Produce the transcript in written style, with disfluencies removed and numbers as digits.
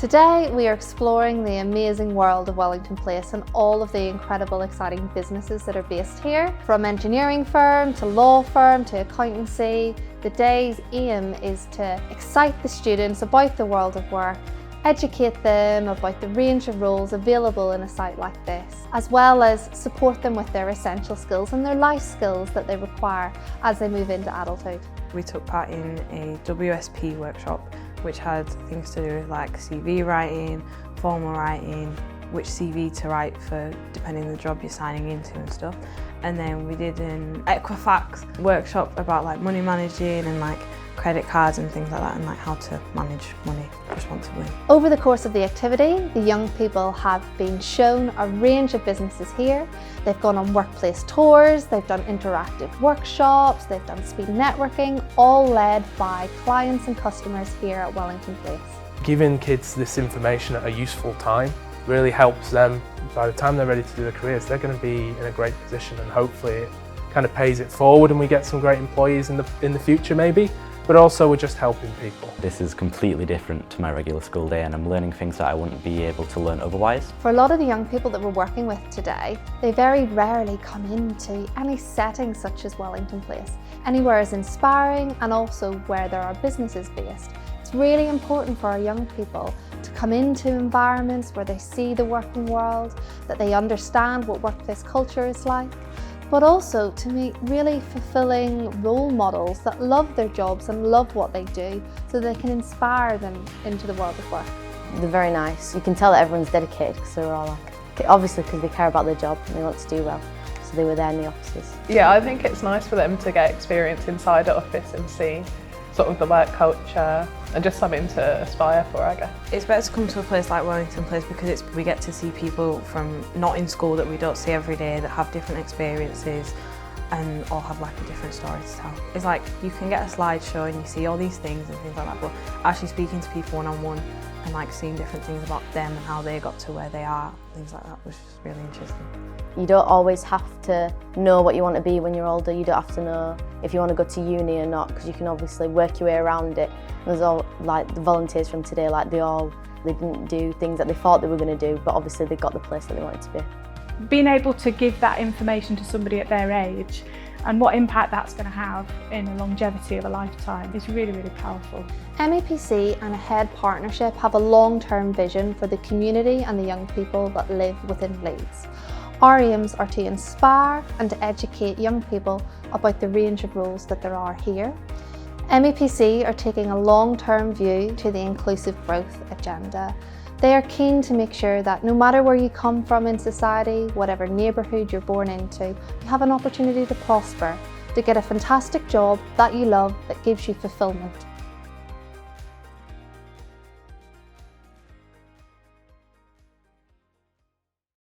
Today we are exploring the amazing world of Wellington Place and all of the incredible exciting businesses that are based here. From engineering firm to law firm to accountancy, the day's aim is to excite the students about the world of work, educate them about the range of roles available in a site like this, as well as support them with their essential skills and their life skills that they require as they move into adulthood. We took part in a WSP workshop which had things to do with like CV writing, formal writing, which CV to write for depending on the job you're signing into and stuff. And then we did an Equifax workshop about like money managing and like credit cards and things like that, and like how to manage money responsibly. Over the course of the activity, the young people have been shown a range of businesses here. They've gone on workplace tours, they've done interactive workshops, they've done speed networking, all led by clients and customers here at Wellington Place. Giving kids this information at a useful time really helps them. By the time they're ready to do their careers, they're going to be in a great position, and hopefully it kind of pays it forward and we get some great employees in the future maybe. But also we're just helping people. This is completely different to my regular school day, and I'm learning things that I wouldn't be able to learn otherwise. For a lot of the young people that we're working with today, they very rarely come into any setting such as Wellington Place. Anywhere is inspiring, and also where there are businesses based. It's really important for our young people to come into environments where they see the working world, that they understand what workplace culture is like, but also to meet really fulfilling role models that love their jobs and love what they do, so they can inspire them into the world of work. They're very nice. You can tell that everyone's dedicated because they're all like, obviously because they care about their job and they want to do well. So they were there in the offices. Yeah, I think it's nice for them to get experience inside the office and see sort of the work culture and just something to aspire for, I guess. It's better to come to a place like Wellington Place because we get to see people from not in school that we don't see every day, that have different experiences and all have like a different story to tell. It's like you can get a slideshow and you see all these things and things like that, but actually speaking to people one-on-one and like seeing different things about them and how they got to where they are, things like that was just really interesting. You don't always have to know what you want to be when you're older. You don't have to know if you want to go to uni or not, because you can obviously work your way around it. There's all like the volunteers from today, like they didn't do things that they thought they were going to do, but obviously they got the place that they wanted to be. Being able to give that information to somebody at their age and what impact that's going to have in the longevity of a lifetime is really, really powerful. MEPC and AHEAD Partnership have a long-term vision for the community and the young people that live within Leeds. Our aims are to inspire and to educate young people about the range of roles that there are here. MEPC are taking a long-term view to the inclusive growth agenda. They are keen to make sure that no matter where you come from in society, whatever neighbourhood you're born into, you have an opportunity to prosper, to get a fantastic job that you love, that gives you fulfilment.